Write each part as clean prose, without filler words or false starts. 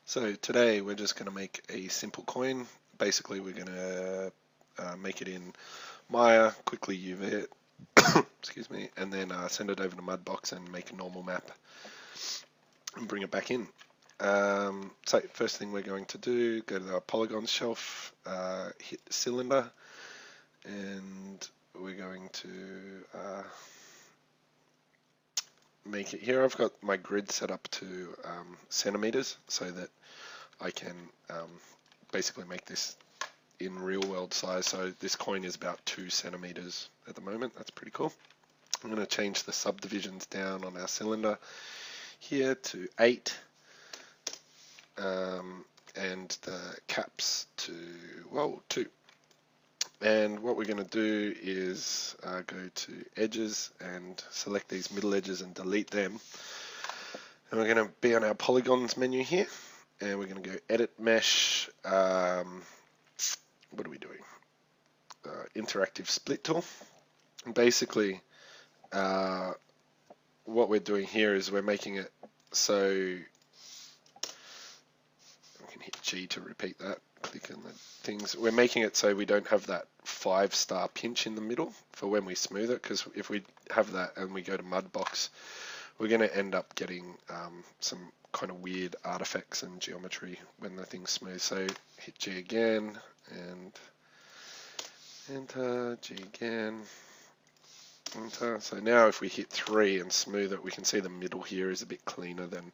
So today we're just going to make a simple coin. Basically we're going to make it in Maya, quickly UV it, excuse me, and then send it over to Mudbox and make a normal map and bring it back in. So first thing we're going to do, go to the polygons shelf, hit the cylinder, and we're going to make it here. I've got my grid set up to centimeters so that I can basically make this in real world size. So this coin is about 2 centimeters at the moment. That's pretty cool. I'm going to change the subdivisions down on our cylinder here to 8 and the caps to, well, 2. And what we're going to do is go to edges and select these middle edges and delete them. And we're going to be on our polygons menu here, and we're going to go edit mesh. What are we doing? Interactive split tool. And basically, what we're doing here is we're making it so we can hit G to repeat that. Click on the things. We're making it so we don't have that 5-star pinch in the middle for when we smooth it, because if we have that and we go to Mudbox, we're going to end up getting some kind of weird artifacts and geometry when the thing's smooth. So hit G again and enter, G again, enter. So now if we hit 3 and smooth it, we can see the middle here is a bit cleaner than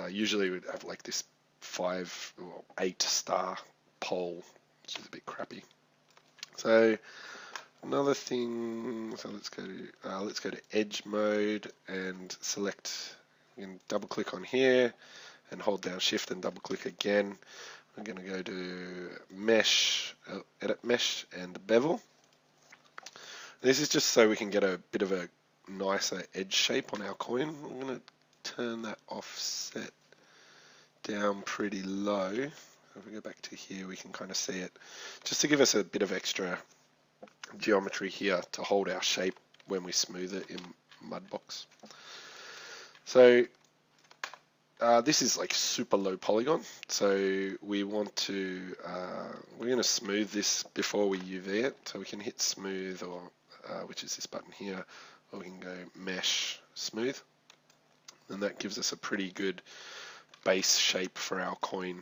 usually we'd have like this 5 or 8-star pole, which is a bit crappy. So another thing, so let's go to edge mode and select. You can double click on here and hold down shift and double click again. We're going to go to mesh, edit mesh and bevel. This is just so we can get a bit of a nicer edge shape on our coin. I'm going to turn that offset down pretty low. If we go back to here, we can kind of see it, just to give us a bit of extra geometry here to hold our shape when we smooth it in Mudbox. So this is like super low polygon, so we want to we're going to smooth this before we UV it, so we can hit smooth, or which is this button here, or we can go mesh smooth, and that gives us a pretty good base shape for our coin.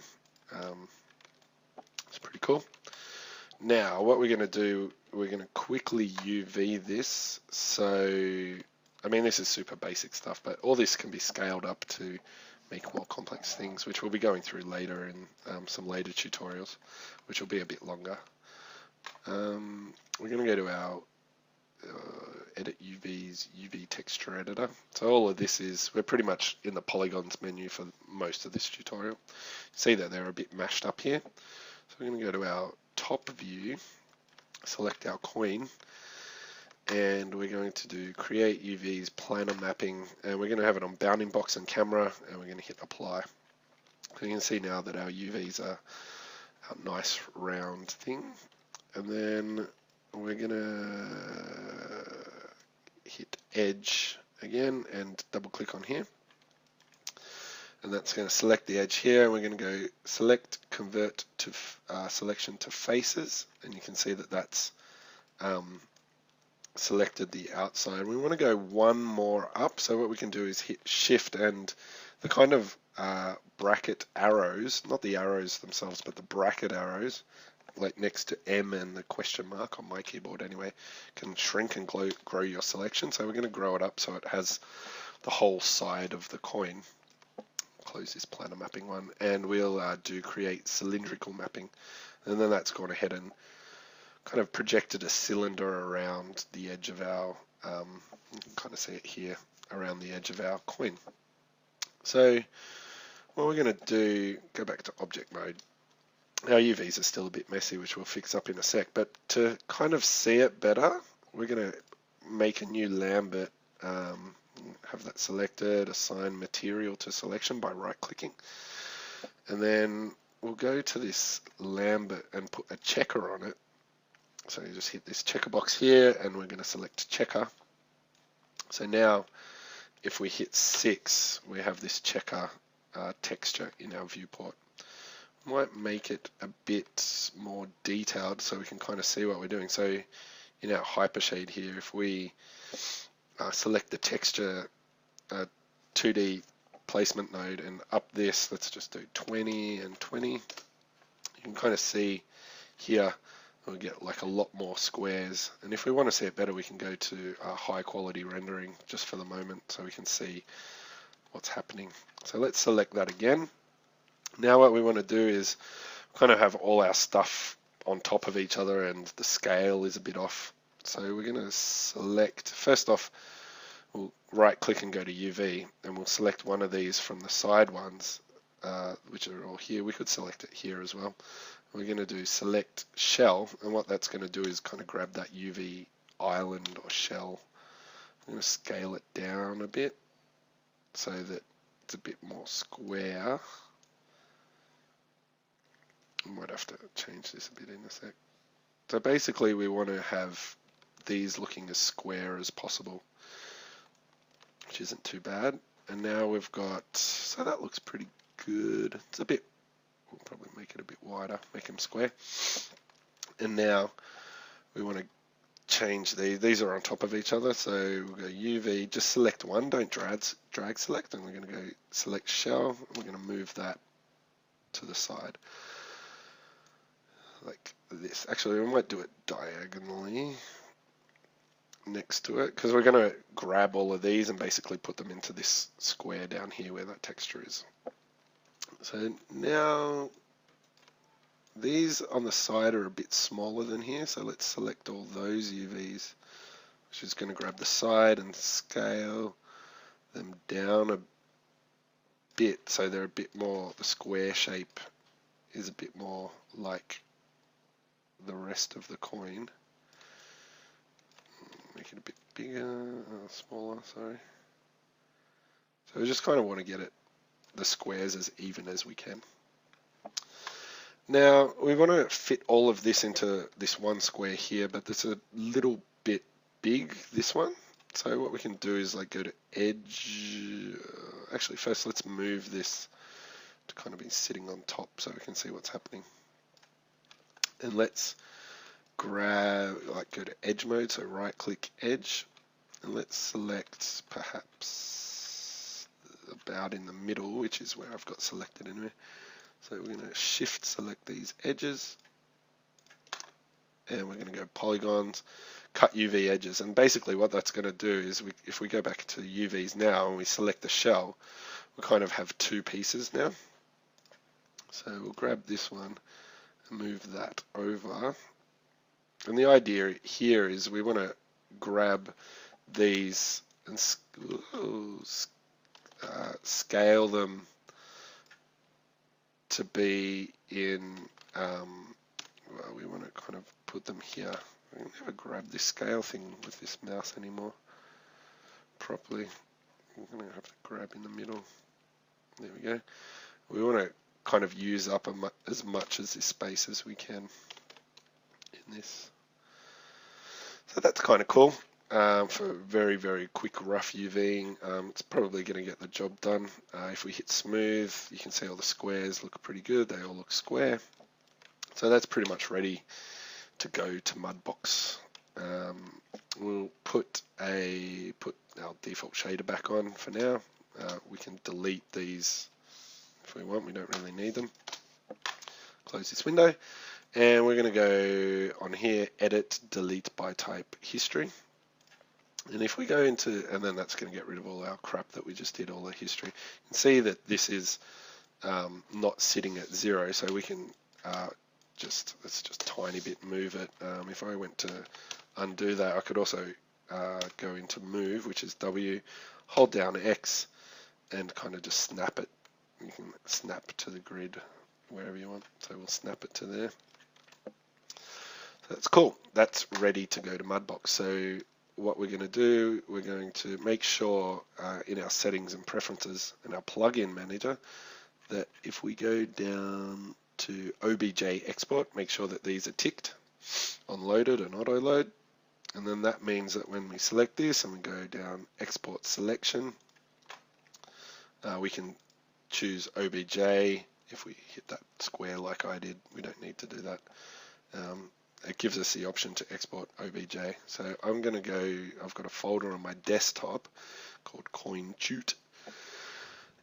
It's pretty cool. Now what we're going to do, we're going to quickly UV this. So I mean, this is super basic stuff, but all this can be scaled up to make more complex things, which we'll be going through later in some later tutorials, which will be a bit longer. We're going to go to our edit UVs, UV texture editor. So all of this is, we're pretty much in the polygons menu for most of this tutorial. See that they're a bit mashed up here. So we're going to go to our top view, select our coin, and we're going to do create UVs, planar mapping, and we're going to have it on bounding box and camera, and we're going to hit apply. So you can see now that our UVs are a nice round thing. And then we're going to hit edge again and double click on here. And that's going to select the edge here. We're going to go select, convert to selection to faces, and you can see that that's selected the outside. We want to go one more up, so what we can do is hit shift, and the kind of bracket arrows, not the arrows themselves, but the bracket arrows, like next to M and the question mark on my keyboard anyway, can shrink and grow your selection. So we're going to grow it up so it has the whole side of the coin. Close this planar mapping one, and we'll do create cylindrical mapping, and then that's gone ahead and kind of projected a cylinder around the edge of our, you can kind of see it here, around the edge of our coin. So what we're going to do, go back to object mode. Our UVs are still a bit messy, which we'll fix up in a sec, but to kind of see it better, we're going to make a new Lambert, have that selected, assign material to selection by right clicking, and then we'll go to this Lambert and put a checker on it. So you just hit this checker box here, and we're going to select checker. So now if we hit 6, we have this checker texture in our viewport. Might make it a bit more detailed so we can kind of see what we're doing. So in our hypershade here, if we select the texture 2D placement node and up this, let's just do 20 and 20, you can kind of see here we'll get like a lot more squares, and if we want to see it better we can go to high quality rendering just for the moment so we can see what's happening. So let's select that again. Now what we want to do is kind of have all our stuff on top of each other and the scale is a bit off. So we're going to select, first off, we'll right click and go to UV, and we'll select one of these from the side ones, which are all here. We could select it here as well. We're going to do select shell, and what that's going to do is kind of grab that UV island or shell. I'm going to scale it down a bit so that it's a bit more square. I might have to change this a bit in a sec. So basically we want to have these looking as square as possible, which isn't too bad. And now we've got, so that looks pretty good. It's a bit, we'll probably make it a bit wider, make them square. And now we want to change these are on top of each other. So we'll go UV, just select one, don't drag select, and we're going to go select shell, and we're going to move that to the side. Like this. Actually, we might do it diagonally next to it, because we're going to grab all of these and basically put them into this square down here where that texture is. So now these on the side are a bit smaller than here, so let's select all those UVs, which is going to grab the side and scale them down a bit so they're a bit more, the square shape is a bit more like the rest of the coin. Make it a bit bigger, smaller, sorry. So we just kind of want to get it, the squares as even as we can. Now we want to fit all of this into this one square here, but it's a little bit big, this one. So what we can do is like go to edge, actually first let's move this to kind of be sitting on top so we can see what's happening. And let's grab, like go to edge mode, so right click edge, and let's select perhaps about in the middle, which is where I've got selected anyway. So we're going to shift select these edges, and we're going to go polygons, cut UV edges, and basically what that's going to do is if we go back to UVs now and we select the shell, we kind of have two pieces now. So we'll grab this one and move that over. And the idea here is we want to grab these and scale them to be in, well, we want to kind of put them here. I can never grab this scale thing with this mouse anymore properly. I'm going to have to grab in the middle. There we go. We want to kind of use up as much as this space as we can in this. So that's kind of cool. For very, very quick rough UVing, it's probably going to get the job done. If we hit smooth, you can see all the squares look pretty good. They all look square. So that's pretty much ready to go to Mudbox. We'll put our default shader back on for now. We can delete these if we want. We don't really need them. Close this window. And we're going to go on here, edit, delete by type history. And if we go into, and then that's going to get rid of all our crap that we just did, all the history. You can see that this is not sitting at 0, so we can let's just tiny bit move it. If I went to undo that, I could also go into move, which is W, hold down X, and kind of just snap it. You can snap to the grid wherever you want. So we'll snap it to there. So that's cool. That's ready to go to Mudbox. So what we're going to do, we're going to make sure in our settings and preferences in our plugin manager that if we go down to OBJ export, make sure that these are ticked on loaded and auto load. And then that means that when we select this and we go down export selection, we can choose OBJ. If we hit that square like I did, we don't need to do that. It gives us the option to export OBJ. So I'm going to go, I've got a folder on my desktop called CoinTute,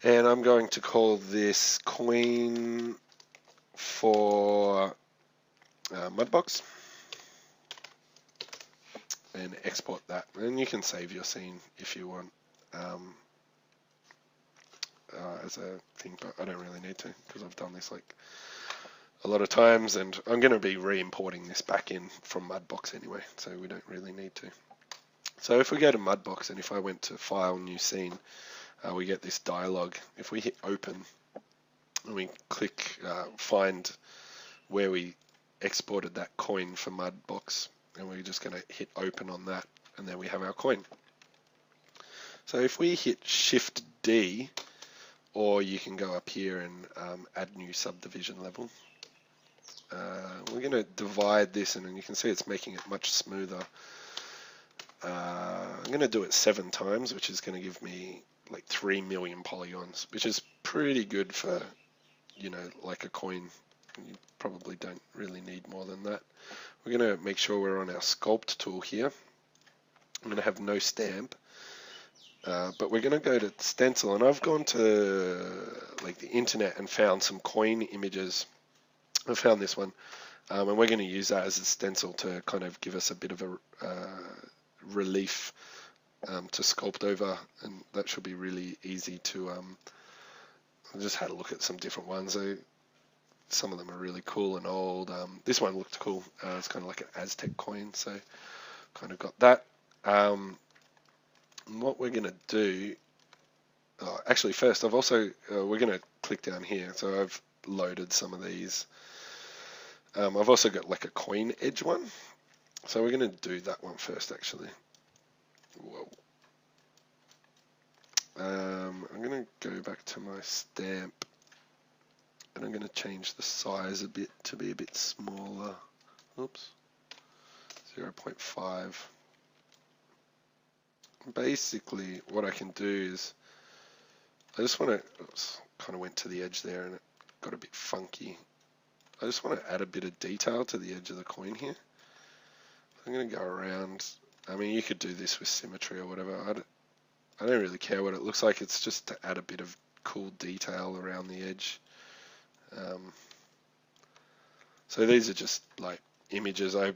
and I'm going to call this coin for Mudbox, and export that. And you can save your scene if you want as a thing, but I don't really need to because I've done this like a lot of times, and I'm going to be re-importing this back in from Mudbox anyway, so we don't really need to. So if we go to Mudbox, and if I went to File, New Scene, we get this dialog. If we hit Open, and we click Find where we exported that coin for Mudbox, and we're just going to hit Open on that, and there we have our coin. So if we hit Shift D, or you can go up here and add new subdivision level. We're going to divide this, and you can see it's making it much smoother. I'm going to do it 7 times, which is going to give me like 3 million polygons, which is pretty good for, you know, like a coin. You probably don't really need more than that. We're going to make sure we're on our sculpt tool here. I'm going to have no stamp, but we're going to go to stencil, and I've gone to like the internet and found some coin images. I found this one, and we're going to use that as a stencil to kind of give us a bit of a relief to sculpt over, and that should be really easy to. I just had a look at some different ones. Some of them are really cool and old. This one looked cool. It's kind of like an Aztec coin, so kind of got that. What we're going to do, actually first I've also, we're going to click down here. So I've loaded some of these. I've also got like a coin edge one. So we're going to do that one first actually. Whoa. I'm going to go back to my stamp, and I'm going to change the size a bit to be a bit smaller. Oops. 0.5. Basically what I can do is I just want to, kind of went to the edge there and it got a bit funky. I just want to add a bit of detail to the edge of the coin here. I'm going to go around. I mean, you could do this with symmetry or whatever. I don't really care what it looks like. It's just to add a bit of cool detail around the edge. So these are just like images. I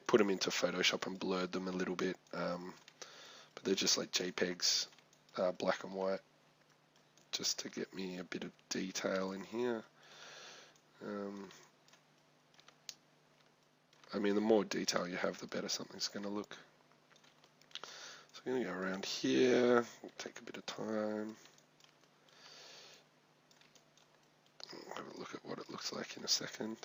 put them into Photoshop and blurred them a little bit. But they're just like JPEGs, black and white, just to get me a bit of detail in here. I mean, the more detail you have, the better something's going to look. So I'm going to go around here, take a bit of time. I'll have a look at what it looks like in a second.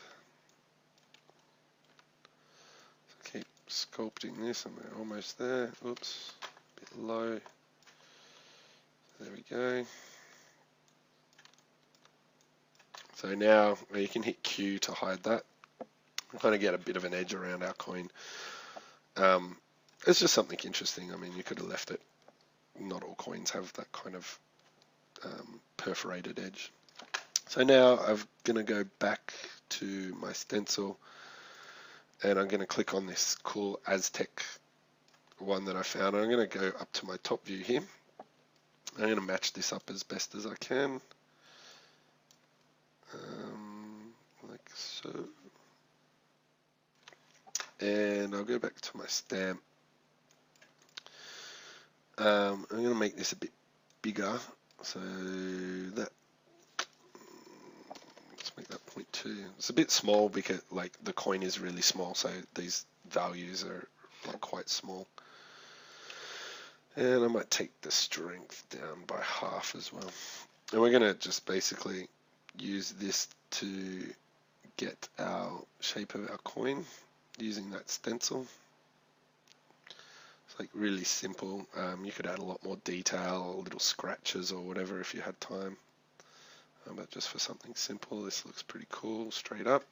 So keep sculpting this, and we're almost there. Oops, a bit low. There we go. So now you can hit Q to hide that. We kind of get a bit of an edge around our coin. It's just something interesting. I mean, you could have left it. Not all coins have that kind of perforated edge. So now I'm going to go back to my stencil, and I'm going to click on this cool Aztec one that I found. I'm going to go up to my top view here. I'm going to match this up as best as I can, like so. And I'll go back to my stamp. I'm going to make this a bit bigger, so that, let's make that 0.2. It's a bit small because like the coin is really small, so these values are like quite small. And I might take the strength down by half as well. And we're going to just basically use this to get our shape of our coin using that stencil. It's like really simple. You could add a lot more detail or little scratches or whatever if you had time. But just for something simple, this looks pretty cool straight up.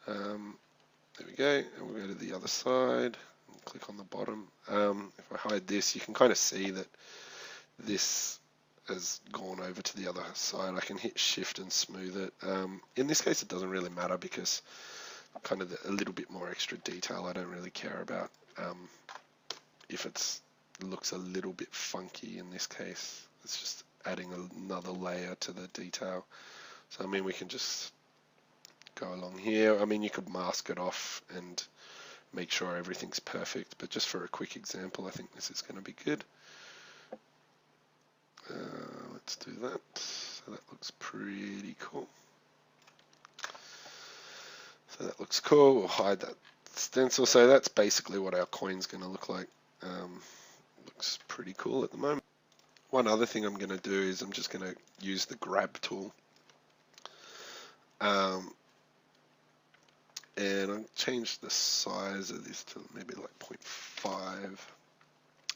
There we go. And we'll go to the other side. Click on the bottom. If I hide this, you can kind of see that this has gone over to the other side, I can hit shift and smooth it. In this case it doesn't really matter because kind of a little bit more extra detail I don't really care about. If it looks a little bit funky in this case, it's just adding another layer to the detail. So I mean, we can just go along here. I mean, you could mask it off and make sure everything's perfect, but just for a quick example, I think this is going to be good. Let's do that. So that looks pretty cool. So that looks cool. We'll hide that stencil. So that's basically what our coin's going to look like. Looks pretty cool at the moment. One other thing I'm going to do is I'm just going to use the grab tool. And I'll change the size of this to maybe like 0.5. I'm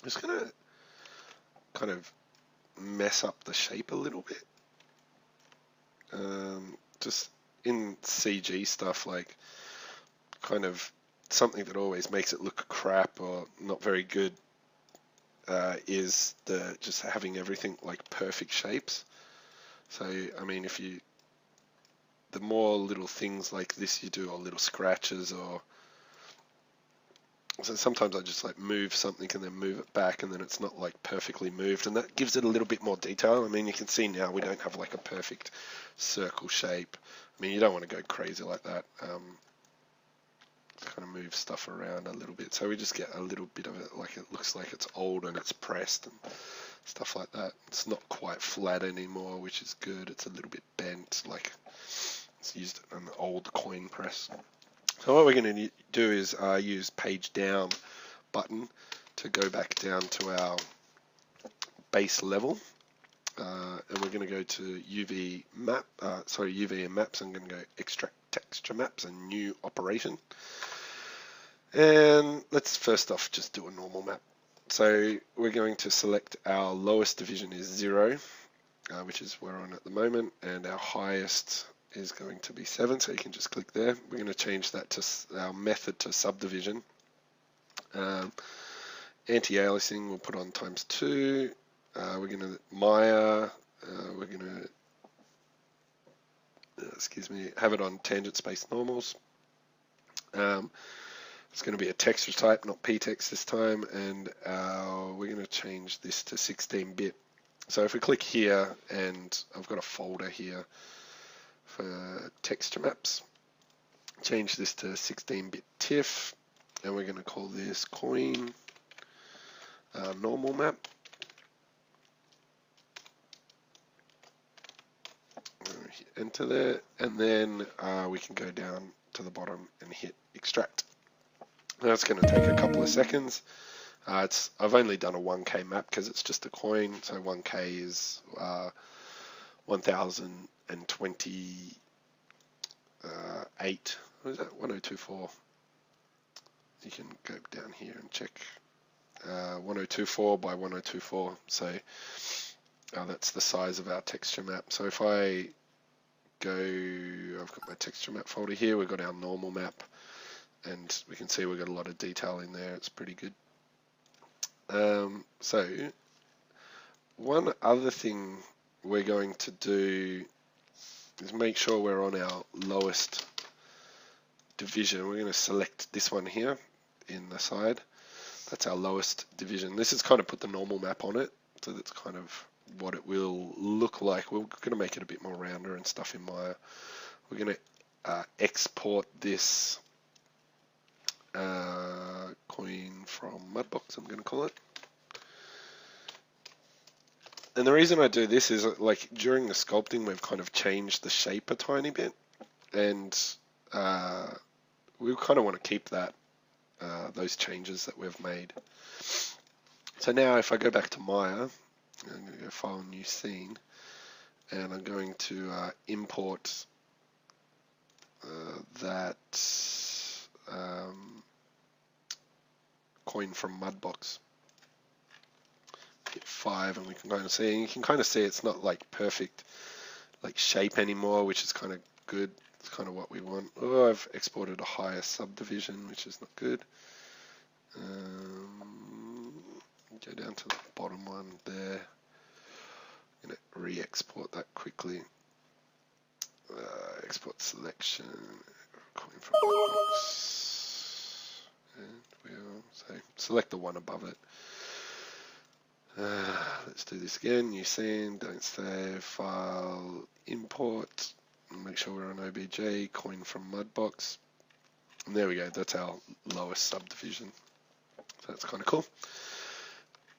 just going to kind of mess up the shape a little bit. Just in CG stuff, like kind of something that always makes it look crap or not very good is just having everything like perfect shapes. So I mean, the more little things like this you do, or little scratches, or so sometimes I just like move something and then move it back, and then it's not like perfectly moved, and that gives it a little bit more detail. I mean, you can see now we don't have like a perfect circle shape. I mean, you don't want to go crazy like that. Kind of move stuff around a little bit, so we just get a little bit of it, like it looks like it's old and it's pressed and stuff like that. It's not quite flat anymore, which is good. It's a little bit bent, like it's used an old coin press. So what we're going to do is use page down button to go back down to our base level, and we're going to go to UV and maps. I'm going to go extract texture maps and new operation. And let's first off just do a normal map. So we're going to select our lowest division is 0, which is where we're on at the moment, and our highest is going to be 7, so you can just click there. We're going to change that to our method to subdivision. Anti-aliasing we'll put on ×2. We're going to Maya, we're going to have it on tangent space normals. It's going to be a texture type, not ptext this time, and we're going to change this to 16-bit. So if we click here, and I've got a folder here for texture maps, change this to 16-bit TIFF, and we're going to call this coin normal map. Hit enter there, and then we can go down to the bottom and hit extract. That's going to take a couple of seconds. I've only done a 1K map because it's just a coin, so 1K is 1028. What is that? 1024. You can go down here and check. 1024 by 1024. So that's the size of our texture map. So if I go, I've got my texture map folder here. We've got our normal map, and we can see we've got a lot of detail in there. It's pretty good. So one other thing we're going to do is make sure we're on our lowest division. We're going to select this one here in the side. That's our lowest division. This has kind of put the normal map on it, so that's kind of what it will look like. We're going to make it a bit more rounder and stuff in Maya. We're going to export this coin from Mudbox, I'm going to call it. And the reason I do this is, like, during the sculpting we've kind of changed the shape a tiny bit, and we kind of want to keep that those changes that we've made. So now if I go back to Maya, I'm going to go File, New Scene, and I'm going to import that coin from Mudbox. Hit 5, and we can kind of see, and you can kind of see it's not like perfect like shape anymore, which is kind of good. It's kind of what we want. Oh, I've exported a higher subdivision, which is not good. Go down to the bottom one there. I'm going to re-export that quickly. Export selection, coin from Mudbox, and we'll say select the one above it. Let's do this again. New scene, don't save, file, import. Make sure we're on OBJ, coin from Mudbox. And there we go, that's our lowest subdivision. So that's kind of cool.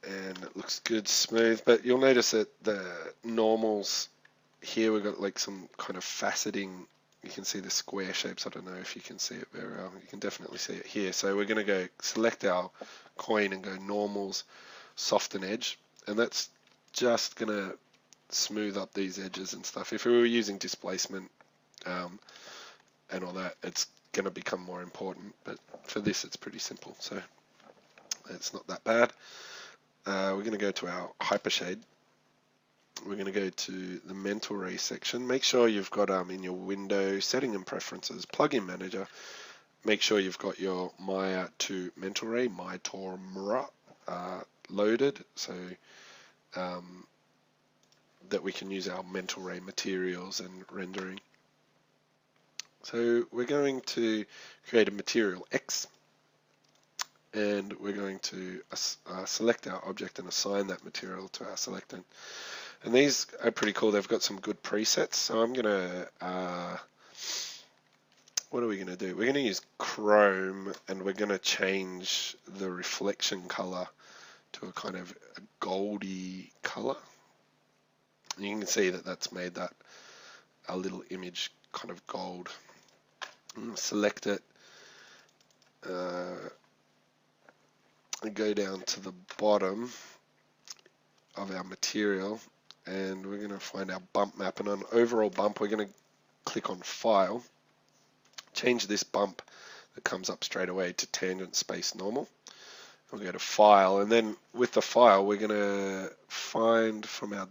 And it looks good, smooth, but you'll notice that the normals here, we've got like some kind of faceting. You can see the square shapes. I don't know if you can see it very well. You can definitely see it here. So we're going to go select our coin and go normals, soften edge, and that's just going to smooth up these edges and stuff. If we were using displacement and all that, it's going to become more important, but for this it's pretty simple, so it's not that bad. We're going to go to our hypershade. We're going to go to the mental ray section. Make sure you've got in your window setting and preferences plugin manager, make sure you've got your Maya to mental ray, MyTorMra, loaded, so that we can use our mental ray materials and rendering. So we're going to create a material X, and we're going to select our object and assign that material to our selectant. And these are pretty cool. They've got some good presets. So I'm going to, what are we going to do? We're going to use Chrome, and we're going to change the reflection color to a kind of a goldy color. And you can see that that's made that a little image kind of gold. Select it, and go down to the bottom of our material, and we're going to find our bump map, and on overall bump we're going to click on file, change this bump that comes up straight away to tangent space normal. We'll go to file, and then with the file we're going to find from our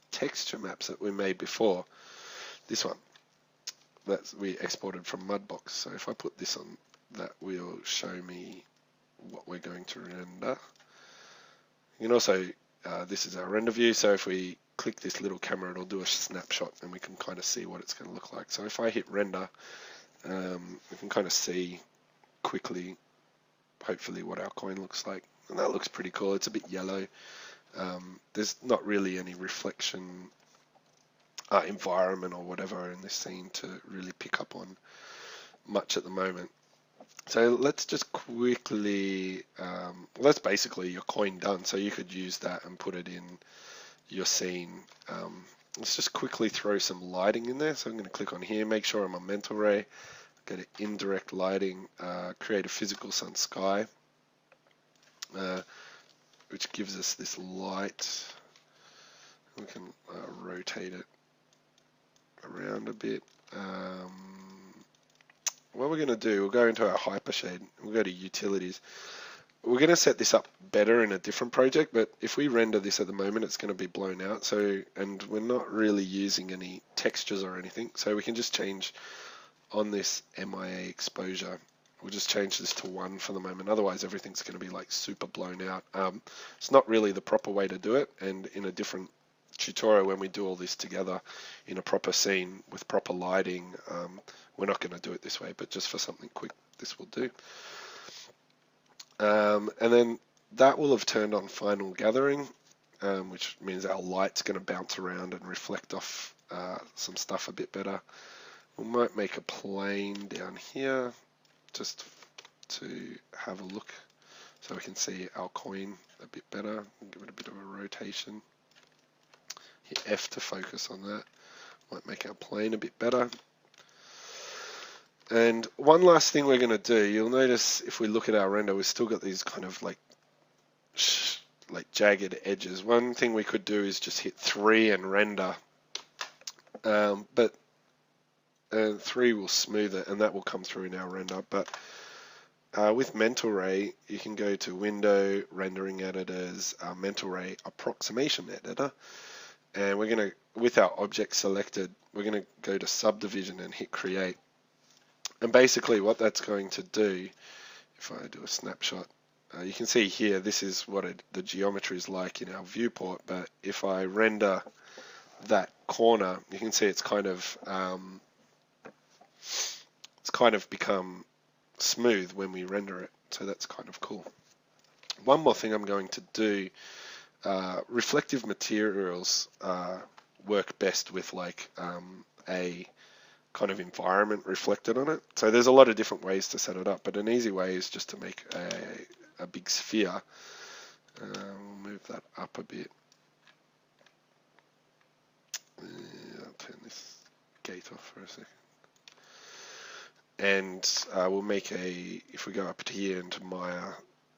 texture maps that we made before, this one that we exported from Mudbox. So if I put this on, that will show me what we're going to render. You can also, this is our render view, so if we click this little camera, it'll do a snapshot and we can kind of see what it's going to look like. So if I hit render, we can kind of see quickly, hopefully, what our coin looks like. And that looks pretty cool. It's a bit yellow. There's not really any reflection environment or whatever in this scene to really pick up on much at the moment. So let's just quickly, well, that's basically your coin done, so you could use that and put it in your scene. Let's just quickly throw some lighting in there. So I'm going to click on here, make sure I'm on mental ray, go to indirect lighting, create a physical sun sky, which gives us this light. We can rotate it around a bit. What we're going to do, we'll go into our hypershade, we'll go to utilities. We're going to set this up better in a different project, but if we render this at the moment, it's going to be blown out. So, and we're not really using any textures or anything, so we can just change on this MIA exposure. We'll just change this to 1 for the moment. Otherwise, everything's going to be like super blown out. It's not really the proper way to do it, and in a different tutorial, when we do all this together in a proper scene with proper lighting, we're not going to do it this way, but just for something quick, this will do. And then that will have turned on final gathering, which means our light's going to bounce around and reflect off some stuff a bit better. We might make a plane down here just to have a look so we can see our coin a bit better and give it a bit of a rotation. Hit F to focus on that. Might make our plane a bit better. And one last thing we're going to do, you'll notice if we look at our render, we've still got these kind of like jagged edges. One thing we could do is just hit 3 and render, but 3 will smooth it, and that will come through in our render. But with Mental Ray, you can go to Window, Rendering Editors, Mental Ray Approximation Editor, and we're going to, with our object selected, we're going to go to Subdivision and hit Create. And basically what that's going to do, if I do a snapshot, you can see here, this is what the geometry is like in our viewport, but if I render that corner, you can see it's kind of become smooth when we render it, so that's kind of cool. One more thing I'm going to do, reflective materials work best with like a kind of environment reflected on it. So there's a lot of different ways to set it up, but an easy way is just to make a big sphere. We'll move that up a bit. I'll turn this gate off for a second. And we'll make if we go up to here into Maya,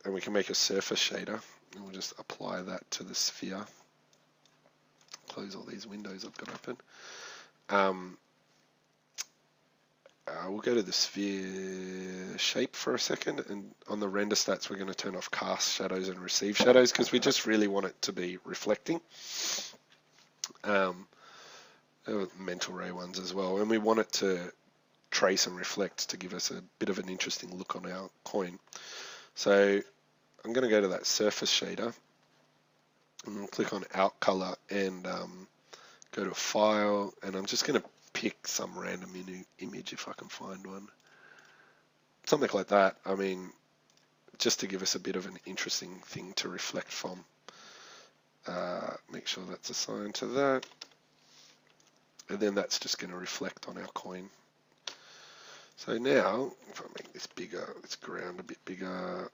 and we can make a surface shader, and we'll just apply that to the sphere. Close all these windows I've got open. We'll go to the sphere shape for a second, and on the render stats we're going to turn off cast shadows and receive shadows because we just really want it to be reflecting. Mental ray ones as well, and we want it to trace and reflect to give us a bit of an interesting look on our coin. So I'm going to go to that surface shader and click on out color and go to file, and I'm just going to pick some random image if I can find one. Something like that. I mean, just to give us a bit of an interesting thing to reflect from. Make sure that's assigned to that. And then that's just going to reflect on our coin. So now, if I make this bigger, this ground a bit bigger,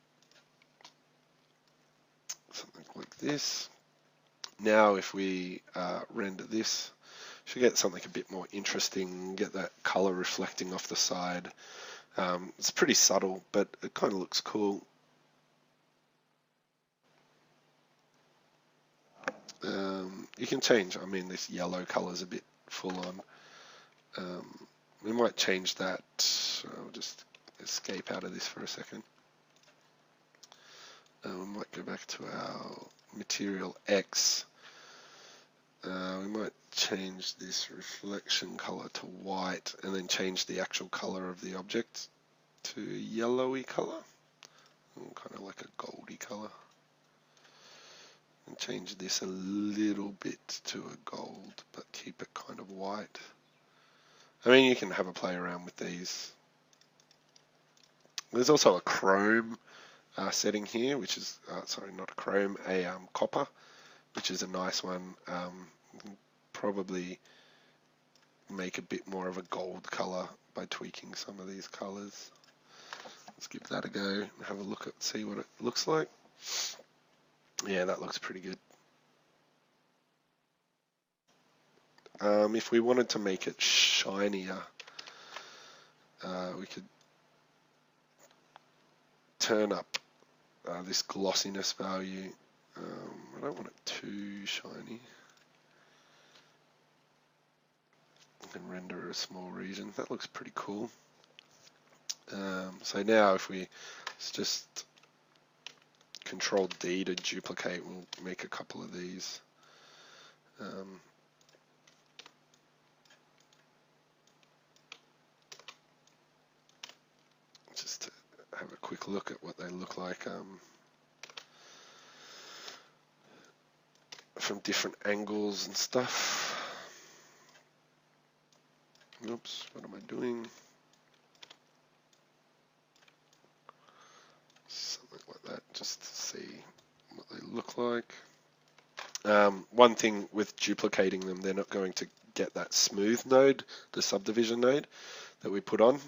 something like this. Now if we render this, should get something a bit more interesting, get that color reflecting off the side. It's pretty subtle, but it kind of looks cool. You can change, I mean, this yellow color is a bit full on. We might change that. I'll just escape out of this for a second. We might go back to our material X. We might change this reflection color to white and then change the actual color of the object to yellowy color, kind of like a goldy color, and change this a little bit to a gold but keep it kind of white. I mean, you can have a play around with these. There's also a chrome setting here, which is sorry, not a chrome, a copper, which is a nice one. Probably make a bit more of a gold color by tweaking some of these colors. Let's give that a go and have a look at, see what it looks like. Yeah, that looks pretty good. If we wanted to make it shinier, we could turn up this glossiness value. I don't want it too shiny. I can render a small region. That looks pretty cool. So now if we just Control D to duplicate, we'll make a couple of these. Just to have a quick look at what they look like from different angles and stuff. Oops, what am I doing? Something like that, just to see what they look like. One thing with duplicating them, they're not going to get that smooth node, the subdivision node that we put on,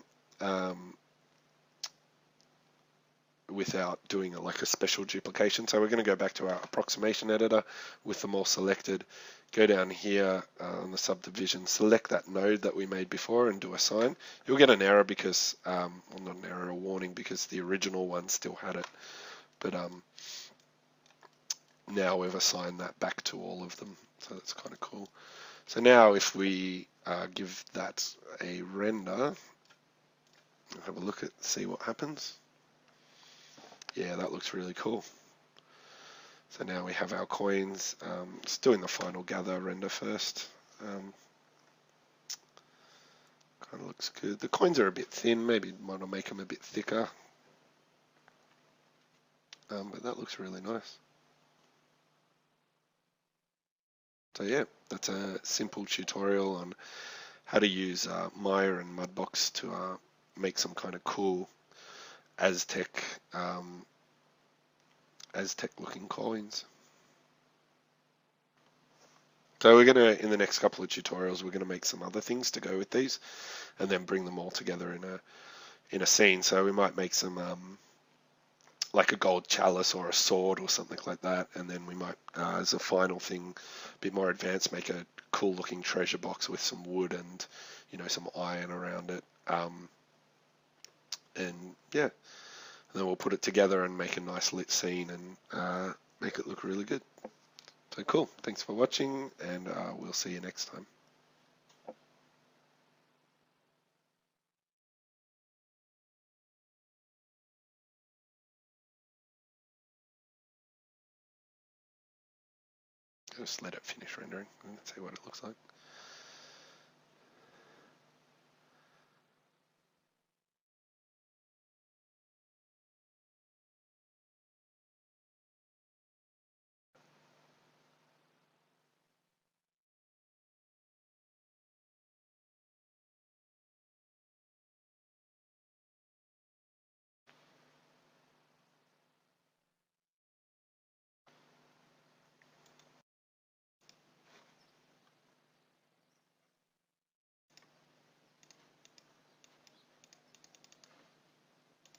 without doing like a special duplication. So we're going to go back to our approximation editor with them all selected, go down here on the subdivision, select that node that we made before and do assign. You'll get an error because, well, not an error, a warning, because the original one still had it. But now we've assigned that back to all of them, so that's kind of cool. So now if we give that a render, have a look at, see what happens. Yeah, that looks really cool. So now we have our coins. Just doing the final gather render first. Kind of looks good. The coins are a bit thin. Maybe want to make them a bit thicker. but that looks really nice. So yeah, that's a simple tutorial on how to use Maya and Mudbox to make some kind of cool Aztec Aztec looking coins. So we're gonna, in the next couple of tutorials, we're gonna make some other things to go with these, and then bring them all together in a scene. So we might make some like a gold chalice or a sword or something like that, and then we might, as a final thing, a bit more advanced, make a cool looking treasure box with some wood and some iron around it. And yeah, and then we'll put it together and make a nice lit scene and make it look really good. So cool. Thanks for watching, and we'll see you next time. Just let it finish rendering and see what it looks like.